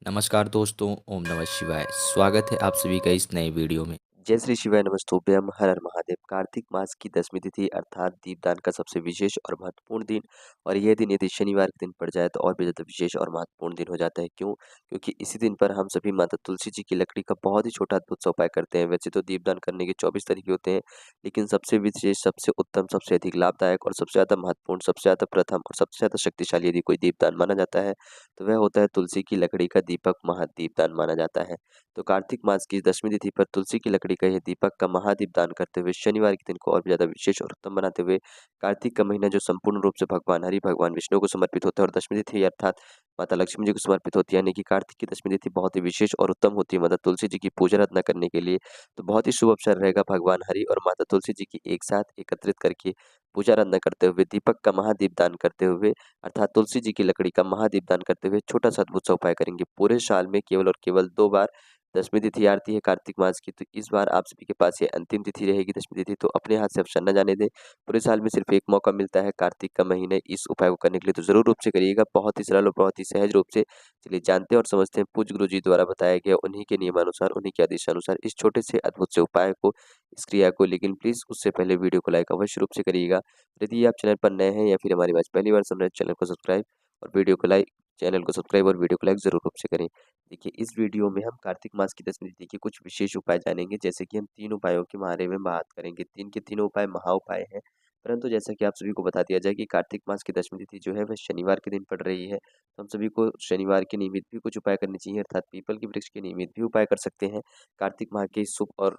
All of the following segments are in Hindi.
नमस्कार दोस्तों, ओम नमः शिवाय। स्वागत है आप सभी का इस नए वीडियो में। जय श्री शिवाय नमस्तुभ्यम हर हर महादेव। कार्तिक मास की 10वीं तिथि अर्थात दीपदान का सबसे विशेष और महत्वपूर्ण दिन। और यह दिन यदि शनिवार के दिन पड़ जाए तो और भी ज़्यादा विशेष और महत्वपूर्ण दिन हो जाता है। क्यों? क्योंकि इसी दिन पर हम सभी माता तुलसी जी की लकड़ी का बहुत ही छोटा अद्भुत सा उपाय करते हैं। वैसे तो दीपदान करने के 24 तरीके होते हैं, लेकिन सबसे विशेष, सबसे उत्तम, सबसे अधिक लाभदायक और सबसे ज़्यादा महत्वपूर्ण, सबसे ज़्यादा प्रथम और सबसे ज़्यादा शक्तिशाली यदि कोई दीपदान माना जाता है तो वह होता है तुलसी की लकड़ी का दीपक महादीपदान माना जाता है। तो कार्तिक मास की 10वीं तिथि पर तुलसी की लकड़ी का यह दीपक का महादीप दान करते हुए शनिवार के दिन को और भी ज़्यादा विशेष और उत्तम बनाते हुए कार्तिक का महीना जो संपूर्ण रूप से भगवान हरि, भगवान विष्णु को समर्पित होता है और 10वीं तिथि अर्थात माता लक्ष्मी जी को समर्पित होती है, यानी कि कार्तिक की 10वीं तिथि बहुत ही विशेष और उत्तम होती है माता तुलसी जी की पूजा अर्चना करने के लिए। तो बहुत ही शुभ अवसर रहेगा भगवान हरि और माता तुलसी जी की एक साथ एकत्रित करके पूजा अर्चना करते हुए दीपक का महादीप दान करते हुए अर्थात तुलसी जी की लकड़ी का महादीप दान करते हुए छोटा सा अद्भुत सा उपाय करेंगे। पूरे साल में केवल और केवल 2 बार 10वीं तिथि आती है कार्तिक मास की, तो इस बार आप सभी के पास ये अंतिम तिथि रहेगी 10वीं तिथि, तो अपने हाथ से अवसर न जाने दें। पूरे साल में सिर्फ एक मौका मिलता है कार्तिक का महीने इस उपाय को करने के लिए, तो ज़रूर रूप से करिएगा। बहुत ही सरल और बहुत ही सहज रूप से चलिए जानते हैं और समझते हैं पूज्य गुरु जी द्वारा बताया गया उन्हीं के नियमानुसार, उन्हीं के आदेशानुसार इस छोटे से अद्भुत से उपाय को, इस क्रिया को। लेकिन प्लीज़ उससे पहले वीडियो को लाइक अवश्य रूप से करिएगा। यदि आप चैनल पर नए हैं या फिर हमारी बात पहली बार सुन रहे हैं, चैनल को सब्सक्राइब और वीडियो को लाइक चैनल को सब्सक्राइब और वीडियो को लाइक ज़रूर रूप से करें। देखिए, इस वीडियो में हम कार्तिक मास की 10वीं तिथि के कुछ विशेष उपाय जानेंगे, जैसे कि हम 3 उपायों के बारे में बात करेंगे। 3 के तीनों उपाय महा उपाय हैं, परंतु जैसा कि आप सभी को बता दिया जाए कि कार्तिक मास की 10वीं तिथि जो है वह शनिवार के दिन पड़ रही है। तो हम सभी को शनिवार के निमित्त भी कुछ उपाय करने चाहिए, अर्थात पीपल के वृक्ष के निमित्त भी उपाय कर सकते हैं कार्तिक माह के इस शुभ और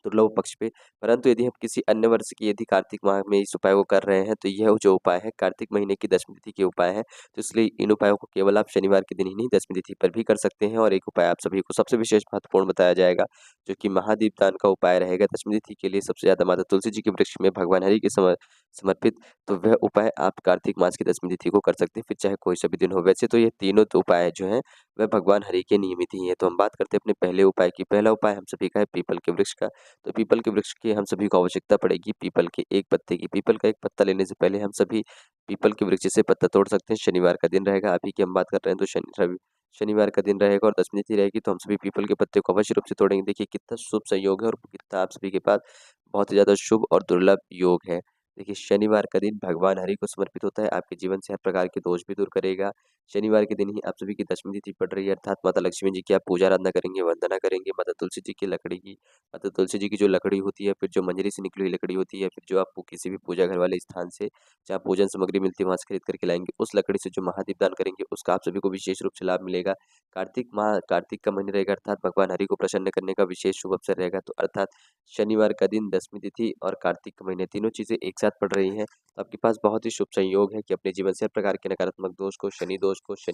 दुर्लभ पक्ष पे। परंतु यदि हम किसी अन्य वर्ष की यदि कार्तिक माह में इस उपाय को कर रहे हैं, तो यह जो उपाय है कार्तिक महीने की 10वीं तिथि के उपाय हैं। तो इसलिए इन उपायों को केवल आप शनिवार के दिन ही नहीं 10वीं तिथि पर भी कर सकते हैं। और एक उपाय आप सभी को सबसे विशेष महत्वपूर्ण बताया जाएगा, जो कि महादीपदान का उपाय रहेगा 10वीं तिथि के लिए सबसे ज़्यादा माता तुलसी जी के वृक्ष में भगवान हरि के समर्पित। तो वह उपाय आप कार्तिक मास की 10वीं तिथि को कर सकते हैं, फिर चाहे कोई सा भी दिन हो। वैसे तो ये तीनों तो उपाय जो हैं वह भगवान हरि के नियमित ही हैं। तो हम बात करते हैं अपने पहले उपाय की। पहला उपाय हम सभी का है पीपल के वृक्ष का। तो पीपल के वृक्ष की हम सभी को आवश्यकता पड़ेगी पीपल के एक पत्ते की। पीपल का एक पत्ता लेने से पहले हम सभी पीपल के वृक्ष से पत्ता तोड़ सकते हैं। शनिवार का दिन रहेगा, अभी की हम बात कर रहे हैं तो शनिवार का दिन रहेगा और 10वीं तिथि रहेगी, तो हम सभी पीपल के पत्ते को अवश्य रूप से तोड़ेंगे। देखिए कितना शुभ संयोग है और कितना आप सभी के पास बहुत ही ज़्यादा शुभ और दुर्लभ योग है। देखिए शनिवार का दिन भगवान हरि को समर्पित होता है, आपके जीवन से हर प्रकार के दोष भी दूर करेगा। शनिवार के दिन ही आप सभी की 10वीं तिथि पड़ रही है, अर्थात माता लक्ष्मी जी की आप पूजा आराधना करेंगे, वंदना करेंगे। माता तुलसी जी की लकड़ी की, माता तुलसी जी की जो लकड़ी होती है, फिर जो मंजरी से निकली हुई लकड़ी होती है, फिर जो आपको किसी भी पूजा घर वाले स्थान से जहाँ पूजन सामग्री मिलती है वहाँ से खरीद करके लाएँगे, उस लकड़ी से जो महादीप दान करेंगे उसका आप सभी को विशेष रूप से लाभ मिलेगा। कार्तिक का महीना रहेगा, अर्थात भगवान हरि को प्रसन्न करने का विशेष शुभ अवसर रहेगा। तो अर्थात शनिवार का दिन, 10वीं तिथि और कार्तिक का महीने तीनों चीज़ें एक साथ पड़ रही हैं, तो आपके पास बहुत ही शुभ संयोग है कि अपने जीवन से हर प्रकार के नकारात्मक दोष को, शनि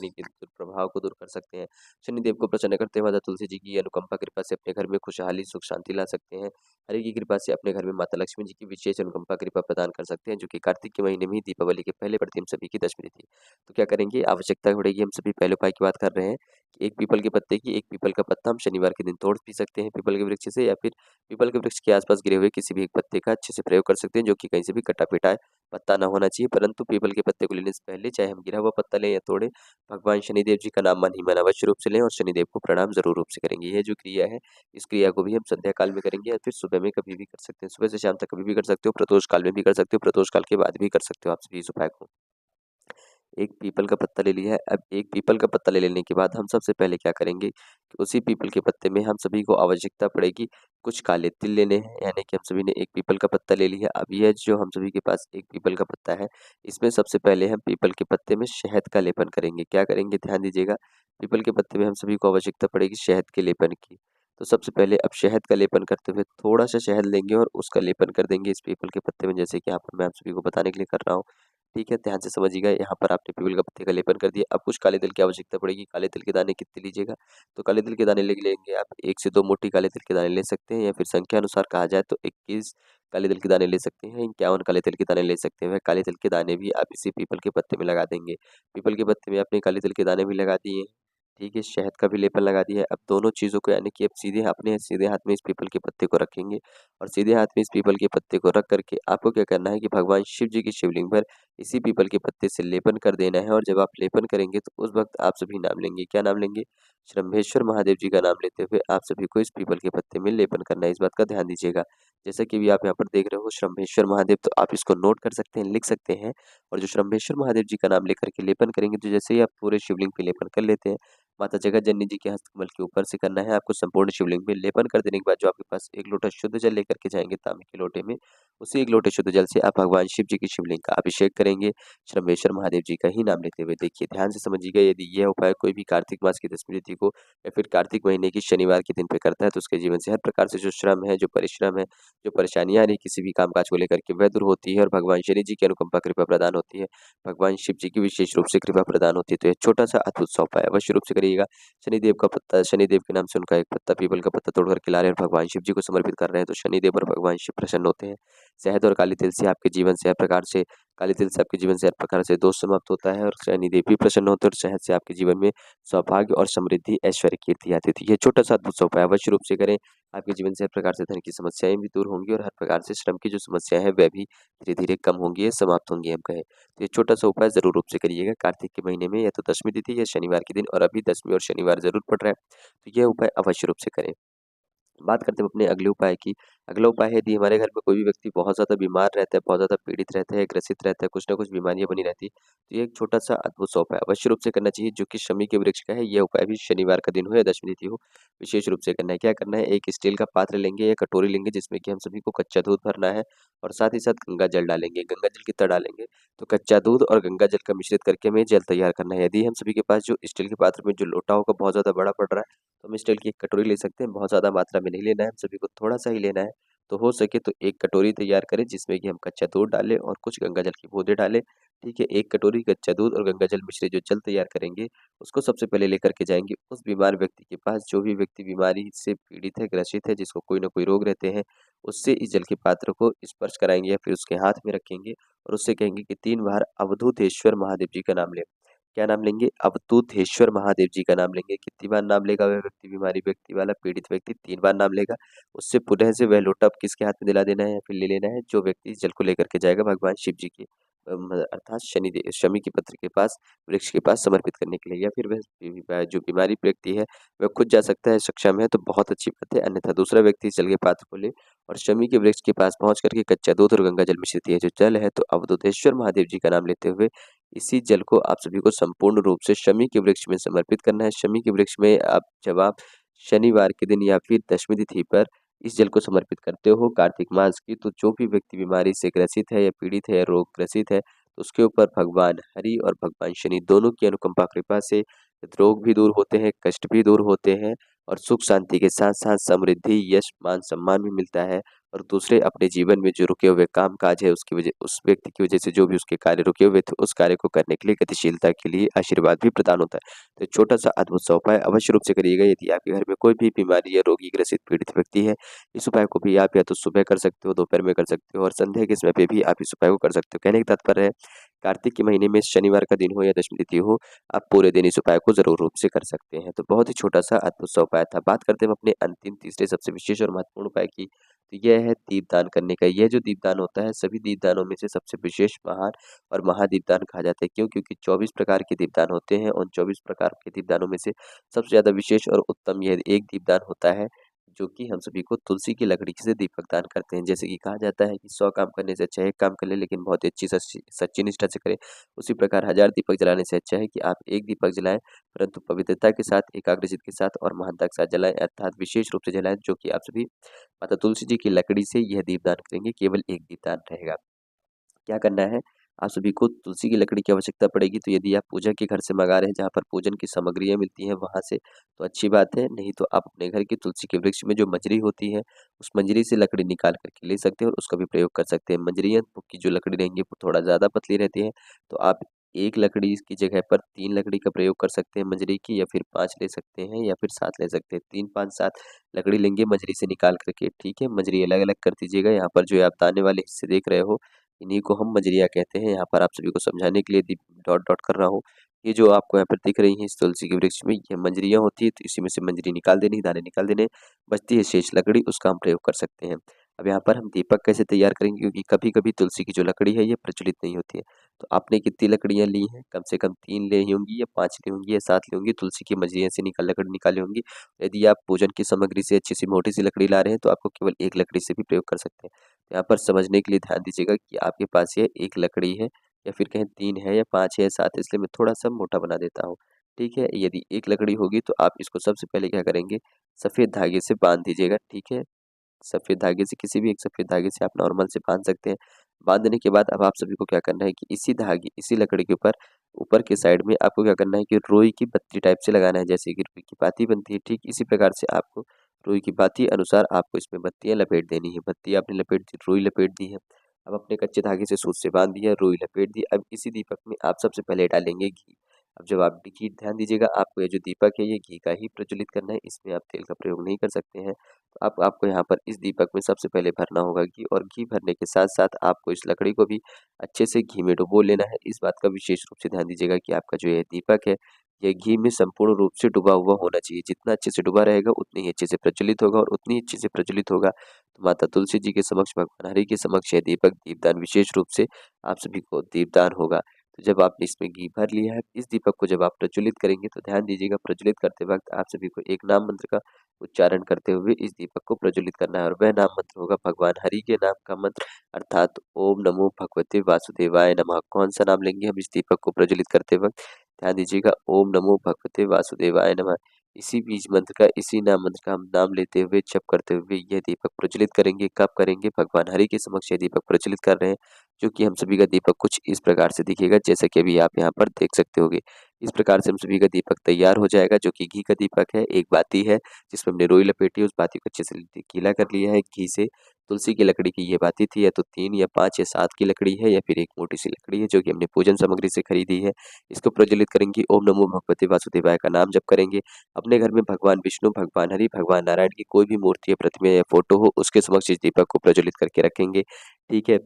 के दुष्प्रभाव को दूर कर सकते हैं। शनिदेव को प्रसन्न करते हुए माता तुलसी जी की अनुकंपा कृपा से अपने घर में खुशहाली, सुख शांति ला सकते हैं। हरि की कृपा से अपने घर में माता लक्ष्मी जी की विशेष अनुकंपा कृपा प्रदान कर सकते हैं, जो कि कार्तिक के महीने में ही दीपावली के पहले पड़ती है हम सभी की 10वीं तिथि। तो क्या करेंगे, आवश्यकता पड़ेगी, हम सभी पहले उपाय की बात कर रहे हैं कि एक पीपल के पत्ते की, एक पीपल का पत्ता हम शनिवार के दिन तोड़ भी सकते हैं पीपल के वृक्ष से, या फिर पीपल के वृक्ष के आसपास गिरे हुए किसी भी एक पत्ते का अच्छे से प्रयोग कर सकते हैं, जो कि कहीं से भी कटा पिटा पत्ता ना होना चाहिए। परंतु पीपल के पत्ते को लेने से पहले चाहे हम गिरा हुआ पत्ता लें या तोड़ें, भगवान शनिदेव जी का नाम मन ही मन अवश्य रूप से लें और शनिदेव को प्रणाम जरूर रूप से करेंगे। यह जो क्रिया है, इस क्रिया को भी हम संध्या काल में करेंगे या फिर सुबह में कभी भी कर सकते हैं। सुबह से शाम तक कभी भी कर सकते हो, प्रदोष काल में भी कर सकते हो, प्रदोष काल के बाद भी कर सकते हो आप सभी इस उपाय को। एक पीपल का पत्ता ले लिया है। अब एक पीपल का पत्ता ले लेने के बाद हम सबसे पहले क्या करेंगे कि उसी पीपल के पत्ते में हम सभी को आवश्यकता पड़ेगी कुछ काले तिल लेने हैं, यानी कि हम सभी ने एक पीपल का पत्ता ले लिया। अब यह जो हम सभी के पास एक पीपल का पत्ता है, इसमें सबसे पहले हम पीपल के पत्ते में शहद का लेपन करेंगे। क्या करेंगे, ध्यान दीजिएगा। पीपल के पत्ते में हम सभी को आवश्यकता पड़ेगी शहद के लेपन की। तो सबसे पहले अब शहद का लेपन करते हुए थोड़ा सा शहद लेंगे और उसका लेपन कर देंगे इस पीपल के पत्ते में, जैसे कि यहाँ पर मैं आप सभी को बताने के लिए कर रहा हूँ। ठीक है, ध्यान से समझिएगा। यहाँ पर आपने पीपल का पत्ते का लेपन कर दिया। अब कुछ काले तिल की आवश्यकता पड़ेगी। काले तिल के दाने कितने लीजिएगा, तो काले तिल के दाने ले लेंगे आप 1 से 2 मोटी काले तिल के दाने ले सकते हैं, या फिर संख्या अनुसार कहा जाए तो 21 काले तिल के दाने ले सकते हैं, 51 काले तिल के दाने ले सकते हैं। वह काले तिल के दाने भी आप इसी पीपल के पत्ते में लगा देंगे। पीपल के पत्ते में आपने काले तिल के दाने भी लगा दिए। ठीक है, शहद का भी लेपन लगा दिया है। अब दोनों चीज़ों को यानी कि अब सीधे हाथ में इस पीपल के पत्ते को रखेंगे और सीधे हाथ में इस पीपल के पत्ते को रख कर के आपको क्या करना है कि भगवान शिव जी की शिवलिंग पर इसी पीपल के पत्ते से लेपन कर देना है। और जब आप लेपन करेंगे तो उस वक़्त आप सभी नाम लेंगे। क्या नाम लेंगे? शंभेश्वर महादेव जी का नाम लेते हुए आप सभी को इस पीपल के पत्ते में लेपन करना है। इस बात का ध्यान दीजिएगा। जैसा कि अभी आप यहाँ पर देख रहे हो शंभेश्वर महादेव, तो आप इसको नोट कर सकते हैं, लिख सकते हैं। और जो शंभेश्वर महादेव जी का नाम लेकर के लेपन करेंगे, तो जैसे ही आप पूरे शिवलिंग पे लेपन कर लेते हैं, माता जगत जननी जी के हस्तकमल के ऊपर से करना है आपको संपूर्ण शिवलिंग में लेपन कर देने के बाद जो आपके पास एक लोटा शुद्ध जल लेकर के जाएंगे तांबे के लोटे में, उसी एक लोटे शुद्ध जल से आप भगवान शिव जी की शिवलिंग का अभिषेक करेंगे शंभेश्वर महादेव जी का ही नाम लेते हुए। देखिए ध्यान से समझिएगा, यदि यह उपाय कोई भी कार्तिक मास की 10वीं तिथि को या फिर कार्तिक महीने की शनिवार के दिन पे करता है, तो उसके जीवन से हर प्रकार से जो श्रम है, जो परिश्रम है, जो परेशानियां आ रही किसी भी कामकाज को लेकर के, वह दूर होती है और भगवान शनि जी की अनुकंपा कृपा प्रदान होती है। भगवान शिव जी की विशेष रूप से कृपा प्रदान होती है। तो यह छोटा सा अद्भुत सा उपाय अवश्य रूप से करिएगा। शनिदेव का पत्ता, शनिदेव के नाम से उनका एक पत्ता, पीपल का पत्ता तोड़ कर के ला रहे हैं और भगवान शिव जी को समर्पित कर रहे हैं, तो शनिदेव और भगवान शिव प्रसन्न होते हैं। शहद और काली तिल से आपके जीवन से हर प्रकार से काली तिल से आपके जीवन से हर प्रकार से दोष समाप्त होता है और शनिदेव भी प्रसन्न होते हैं और शहद से आपके जीवन में सौभाग्य और समृद्धि, ऐश्वर्य, कीर्ति आती थी। ये छोटा सा अद्भुत सा उपाय अवश्य रूप से करें। आपके जीवन से हर प्रकार से धन की समस्याएं भी दूर होंगी और हर प्रकार से श्रम की जो समस्याएं हैं वह भी धीरे धीरे कम होंगी या समाप्त होंगी हम कहें। तो ये छोटा सा उपाय जरूर रूप से करिएगा कार्तिक के महीने में, या तो 10वीं तिथि या शनिवार के दिन, और अभी 10वीं और शनिवार जरूर पड़ रहा है, तो यह उपाय अवश्य रूप से करें। बात करते हैं अपने अगले उपाय की। अगला उपाय है, यदि हमारे घर में कोई भी व्यक्ति बहुत ज़्यादा बीमार रहता है, बहुत ज़्यादा पीड़ित रहता है, ग्रसित रहता है, कुछ ना कुछ बीमारियाँ बनी रहती है, तो ये एक छोटा-सा अद्भुत सा उपाय अवश्य रूप से करना चाहिए, जो कि शमी के वृक्ष का है। यह उपाय भी शनिवार का दिन हो या 10वीं तिथि हो, विशेष रूप से करना है। क्या करना है, एक स्टील का पात्र लेंगे या कटोरी लेंगे, जिसमें कि हम सभी को कच्चा दूध भरना है और साथ ही साथ गंगा जल डालेंगे। गंगा जल कितना डालेंगे, तो कच्चा दूध और गंगा जल का मिश्रित करके हमें जल तैयार करना है। यदि हम सभी के पास जो स्टील के पात्र में जो लोटा होगा बहुत ज़्यादा बड़ा पड़ रहा है, तो हम स्टील की एक कटोरी ले सकते हैं। बहुत ज़्यादा मात्रा में नहीं लेना है, हम सभी को थोड़ा-सा ही लेना है। तो हो सके तो एक कटोरी तैयार करें, जिसमें कि हम कच्चा दूध डालें और कुछ गंगा जल की बूँदें डालें। ठीक है? 1 कटोरी कच्चा दूध और गंगा जल मिश्रित जो जल तैयार करेंगे, उसको सबसे पहले लेकर के जाएँगे उस बीमार व्यक्ति के पास, जो भी व्यक्ति बीमारी से पीड़ित है, ग्रसित है, जिसको कोई न कोई रोग रहते हैं, उससे इस जल के पात्र को स्पर्श कराएँगे या फिर उसके हाथ में रखेंगे और उससे कहेंगे कि 3 बार अवधूतेश्वर महादेव जी का नाम लें। क्या नाम लेंगे? अवधूतेश्वर महादेव जी का नाम लेंगे। कितनी बार नाम लेगा वह व्यक्ति, बीमारी व्यक्ति वाला पीड़ित व्यक्ति? 3 बार नाम लेगा। उससे पुनः से वह लोटा किसके हाथ में दिला देना है या फिर ले लेना है? जो व्यक्ति इस जल को लेकर के जाएगा भगवान शिव जी के अर्थात शमी के पत्र के पास, वृक्ष के पास समर्पित करने के लिए, या फिर वह जो बीमारी व्यक्ति है वह खुद जा सकता है, सक्षम है तो बहुत अच्छी बात है। अन्यथा दूसरा व्यक्ति इस जल के पात्र को ले और शमी के वृक्ष के पास पहुँच करके कच्चा दूध और गंगा जल मिश्रित ये जो जल है, तो अवधूतेश्वर महादेव जी का नाम लेते हुए इसी जल को आप सभी को संपूर्ण रूप से शमी के वृक्ष में समर्पित करना है। शमी के वृक्ष में जब आप शनिवार के दिन या फिर 10वीं तिथि पर इस जल को समर्पित करते हो कार्तिक मास की, तो जो भी व्यक्ति बीमारी से ग्रसित है या पीड़ित है या रोग ग्रसित है, तो उसके ऊपर भगवान हरि और भगवान शनि दोनों की अनुकंपा कृपा से रोग भी दूर होते हैं, कष्ट भी दूर होते हैं और सुख शांति के साथ-साथ समृद्धि, यश, मान, सम्मान भी मिलता है। और दूसरे अपने जीवन में जो रुके हुए काम-काज है, उसकी वजह उस व्यक्ति की वजह से जो भी उसके कार्य रुके हुए थे, उस कार्य को करने के लिए, गतिशीलता के लिए आशीर्वाद भी प्रदान होता है। तो छोटा-सा अद्भुत सा उपाय अवश्य रूप से करिएगा। यदि आपके घर में कोई भी बीमारी या रोगी ग्रसित पीड़ित व्यक्ति है, इस उपाय को भी आप या तो सुबह कर सकते हो, दोपहर में कर सकते हो और संध्या के समय पे भी आप इस उपाय को कर सकते हो। कहने का तात्पर्य है, कार्तिक के महीने में शनिवार का दिन हो या 10वीं तिथि हो, आप पूरे दिन इस उपाय को ज़रूर रूप से कर सकते हैं। तो बहुत ही छोटा-सा अद्भुत सा उपाय था। बात करते हैं हम अपने अंतिम तीसरे सबसे विशेष और महत्वपूर्ण उपाय की, तो यह है दीपदान करने का। यह जो दीपदान होता है, सभी दीपदानों में से सबसे विशेष, महान और महादीपदान कहा जाता है। क्यों? क्योंकि 24 प्रकार के दीपदान होते हैं। उन 24 प्रकार के दीपदानों में से सबसे ज़्यादा विशेष और उत्तम यह एक दीपदान होता है, जो कि हम सभी को तुलसी की लकड़ी से दीपक दान करते हैं। जैसे कि कहा जाता है कि 100 काम करने से अच्छा है 1 काम कर ले, लेकिन बहुत ही अच्छी सच्ची निष्ठा से करें। उसी प्रकार 1000 दीपक जलाने से अच्छा है कि आप 1 दीपक जलाएँ, परंतु पवित्रता के साथ, एकाग्रचित्त के साथ और महानता के साथ जलाएँ, अर्थात विशेष रूप से जलाएँ, जो कि आप सभी माता तुलसी जी की लकड़ी से यह दीपदान करेंगे। केवल 1 दीपदान रहेगा। क्या करना है, आप सभी को तुलसी की लकड़ी की आवश्यकता पड़ेगी, तो यदि आप पूजा के घर से मंगा रहे हैं, जहाँ पर पूजन की सामग्रियाँ मिलती हैं वहाँ से, तो अच्छी बात है, नहीं तो आप अपने घर की तुलसी के वृक्ष में जो मंजरी होती है, उस मंजरी से लकड़ी निकाल कर के ले सकते हैं और उसका भी प्रयोग कर सकते हैं। मंजरियाँ की जो लकड़ी रहेंगी वो थोड़ा ज़्यादा पतली रहती है, तो आप 1 लकड़ी की जगह पर 3 लकड़ी का प्रयोग कर सकते हैं मंजरी की, या फिर 5 ले सकते हैं या फिर 7 ले सकते हैं। 3, 5, 7 लकड़ी लेंगे मंजरी से निकाल कर के, ठीक है? मंजरी अलग-अलग कर दीजिएगा। यहाँ पर जो आप दाने वाले हिस्से देख रहे हो, इन्हीं को हम मंजरियाँ कहते हैं। यहाँ पर आप सभी को समझाने के लिए डॉट डॉट कर रहा हूँ। ये जो आपको यहाँ पर दिख रही हैं इस तुलसी के वृक्ष में, ये मंजरियाँ होती हैं, तो इसी में से मंजरी निकाल देनी, दाने निकाल देने, बचती है शेष लकड़ी, उसका हम प्रयोग कर सकते हैं। अब यहाँ पर हम दीपक कैसे तैयार करेंगे, क्योंकि कभी-कभी तुलसी की जो लकड़ी है ये प्रचलित नहीं होती है। तो आपने कितनी लकड़ियाँ ली हैं? कम से कम 3 ली होंगी या 5 ली होंगी या 7 ली होंगी, तुलसी की मंजरियाँ से लकड़ी निकाली होंगी। यदि आप पूजन की सामग्री से अच्छी-सी मोटी-सी लकड़ी ला रहे हैं, तो आपको केवल 1 लकड़ी से भी प्रयोग कर सकते हैं। यहाँ पर समझने के लिए ध्यान दीजिएगा कि आपके पास ये 1 लकड़ी है या फिर कहें 3 है या 5 है या 7 है, इसलिए मैं थोड़ा-सा मोटा बना देता हूँ। ठीक है? यदि 1 लकड़ी होगी तो आप इसको सबसे पहले क्या करेंगे, सफ़ेद धागे से बाँध दीजिएगा, ठीक है? सफ़ेद धागे से, किसी भी एक सफ़ेद धागे से आप नॉर्मल से बाँध सकते हैं। बाँधने के बाद अब आप सभी को क्या करना है कि इसी लकड़ी के ऊपर ऊपर के साइड में आपको क्या करना है कि रुई की बत्ती टाइप से लगाना है, जैसे कि रुई की बाती बनती है, ठीक इसी प्रकार से आपको रुई की बाती अनुसार आपको इसमें बत्तियाँ लपेट देनी है। बत्ती आपने लपेट दी, रुई लपेट दी है। अब अपने कच्चे धागे से सूत से बाँध दिया, रुई लपेट दी। अब इसी दीपक में आप सबसे पहले डालेंगे घी। अब जब आप घी, ध्यान दीजिएगा, आपको ये जो दीपक है ये घी का ही प्रज्वलित करना है, इसमें आप तेल का प्रयोग नहीं कर सकते हैं। तो अब आपको यहाँ पर इस दीपक में सबसे पहले भरना होगा घी, और घी भरने के साथ-साथ आपको इस लकड़ी को भी अच्छे से घी में डुबो लेना है। इस बात का विशेष रूप से ध्यान दीजिएगा कि आपका जो ये दीपक है, ये घी में संपूर्ण रूप से डूबा हुआ होना चाहिए। जितना अच्छे से डूबा रहेगा, उतनी ही अच्छे से प्रज्वलित होगा, और उतनी ही अच्छे से प्रज्वलित होगा, तो माता तुलसी जी के समक्ष, भगवान हरि के समक्ष यह दीपक दीपदान विशेष रूप से आप सभी को दीपदान होगा। तो जब आपने इसमें घी भर लिया है, इस दीपक को जब आप प्रज्वलित करेंगे, तो ध्यान दीजिएगा, प्रज्वलित करते वक़्त आप सभी को एक नाम मंत्र का उच्चारण करते हुए इस दीपक को प्रज्वलित करना है, और वह नाम मंत्र होगा भगवान हरि के नाम का मंत्र, अर्थात ओम नमो भगवते वासुदेवाय नमः। कौन-सा नाम लेंगे हम इस दीपक को प्रज्वलित करते वक़्त? ध्यान दीजिएगा, ओम नमो भगवते वासुदेवाय नमः। इसी बीज मंत्र का, इसी नाम मंत्र का हम नाम लेते हुए, जप करते हुए यह दीपक प्रज्वलित करेंगे। कब करेंगे? भगवान हरि के समक्ष यह दीपक प्रज्वलित कर रहे हैं, जो कि हम सभी का दीपक कुछ इस प्रकार से दिखेगा, जैसा कि अभी आप यहाँ पर देख सकते होंगे। इस प्रकार से हम सभी का दीपक तैयार हो जाएगा, जो कि घी का दीपक है। एक बाती है जिसमें हमने रुई लपेटी है, उस बाती को अच्छे से गीला कर लिया है घी से। तुलसी की लकड़ी की ये बाती थी, या तो 3 या 5 या 7 की लकड़ी है, या फिर एक मोटी-सी लकड़ी है, जो कि हमने पूजन सामग्री से खरीदी है। इसको प्रज्वलित करेंगे, ओम नमो भगवते वासुदेवाय का नाम जप करेंगे। अपने घर में भगवान विष्णु, भगवान हरि, भगवान नारायण की कोई भी मूर्ति या प्रतिमा या फ़ोटो हो, उसके समक्ष इस दीपक को प्रज्वलित करके रखेंगे, ठीक है?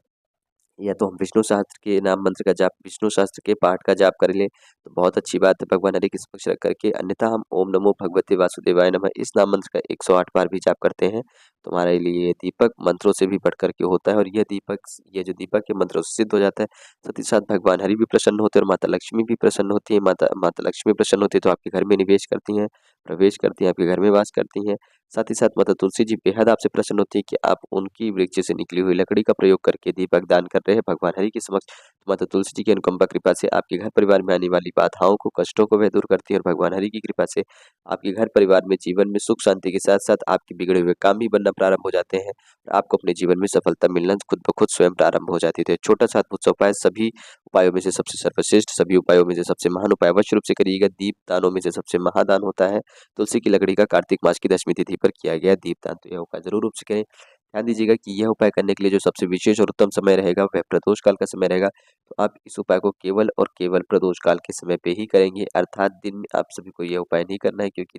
या तो हम विष्णु सहस्त्र के नाम मंत्र का जाप, विष्णु सहस्त्र के पाठ का जाप कर लें, तो बहुत अच्छी बात है भगवान हरि के समक्ष रख करके। अन्यथा हम ओम नमो भगवते वासुदेवाय नमः इस नाम मंत्र का 108 बार भी जाप करते हैं, तो हमारे लिए ये दीपक मंत्रों से भी बढ़ कर के होता है, और ये जो दीपक है मंत्रों से सिद्ध हो जाता है। साथ ही साथ भगवान हरि भी प्रसन्न होते हैं, और माता लक्ष्मी भी प्रसन्न होती है। माता माता लक्ष्मी प्रसन्न होती है तो आपके घर में निवेश करती हैं, प्रवेश करती हैं, आपके घर में वास करती हैं। साथ ही साथ माता तुलसी जी बेहद आपसे प्रसन्न होती है कि आप उनकी वृक्ष से निकली हुई लकड़ी का प्रयोग करके दीपक दान कर रहे हैं भगवान हरि के समक्ष। तो माता तुलसी जी की अनुकंपा कृपा से आपके घर परिवार में आने वाली बाधाओं को, कष्टों को वह दूर करती है, और भगवान हरि की कृपा से आपके घर परिवार में जीवन में सुख शांति के साथ साथ आपके बिगड़े हुए काम भी बनना प्रारंभ हो जाते हैं, और आपको अपने जीवन में सफलता मिलना खुद ब खुद स्वयं प्रारंभ हो जाती है। तो एक छोटा सा अद्भुत सा उपाय, सभी उपायों में से सबसे सर्वश्रेष्ठ, सभी उपायों में से सबसे महान उपाय अवश्य रूप से करिएगा। दीप दानों में से सबसे महादान होता है तुलसी की लकड़ी का कार्तिक मास की 10वीं तिथि पर किया गया दीपदान। तो यह उपाय ज़रूर रूप से करें। ध्यान दीजिएगा कि यह उपाय करने के लिए जो सबसे विशेष और उत्तम समय रहेगा, वह प्रदोष काल का समय रहेगा। तो आप इस उपाय को केवल और केवल प्रदोष काल के समय पे ही करेंगे, अर्थात दिन में आप सभी को यह उपाय नहीं करना है, क्योंकि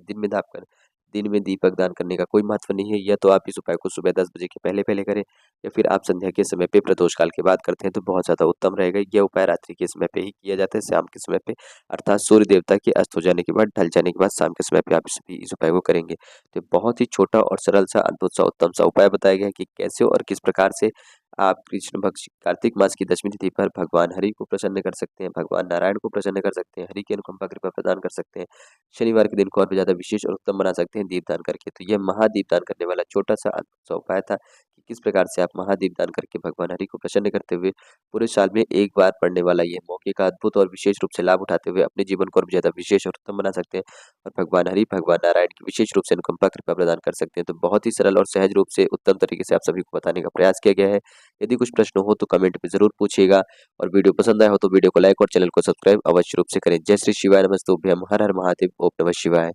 दिन में दीपक दान करने का कोई महत्व नहीं है। या तो आप इस उपाय को सुबह 10 बजे के पहले-पहले करें, या फिर आप संध्या के समय पे प्रदोष काल के बाद करते हैं, तो बहुत ज़्यादा उत्तम रहेगा। यह उपाय रात्रि के समय पे ही किया जाता है, शाम के समय पे, अर्थात सूर्य देवता के अस्त हो जाने के बाद, ढल जाने के बाद शाम के समय पे आप इस उपाय को करेंगे। तो बहुत ही छोटा और सरल सा, अद्भुत सा, उत्तम सा उपाय बताया गया है कि कैसे और किस प्रकार से आप कृष्ण पक्ष कार्तिक मास की 10वीं तिथि पर भगवान हरि को प्रसन्न कर सकते हैं, भगवान नारायण को प्रसन्न कर सकते हैं, हरि की अनुकंपा कृपा प्रदान कर सकते हैं। शनिवार के दिन को और भी ज़्यादा विशेष और उत्तम बना सकते हैं दीपदान करके। तो यह महादीपदान करने वाला छोटा सा अद्भुत सा उपाय था कि किस प्रकार से आप महादीपदान करके भगवान हरि को प्रसन्न करते हुए पूरे साल में एक बार पड़ने वाला ये मौके का अद्भुत और विशेष रूप से लाभ उठाते हुए अपने जीवन को और भी ज़्यादा विशेष और उत्तम बना सकते हैं, और भगवान हरि, भगवान नारायण की विशेष रूप से अनुकंपा कृपा प्रदान कर सकते हैं। तो बहुत ही सरल और सहज रूप से, उत्तम तरीके से आप सभी को बताने का प्रयास किया गया है। यदि कुछ प्रश्न हो तो कमेंट में ज़रूर पूछिएगा, और वीडियो पसंद आया हो तो वीडियो को लाइक और चैनल को सब्सक्राइब अवश्य रूप से करें। जय श्री शिवाय, नमस्तुभ्यम, हर हर महादेव, ओम नमः शिवाय।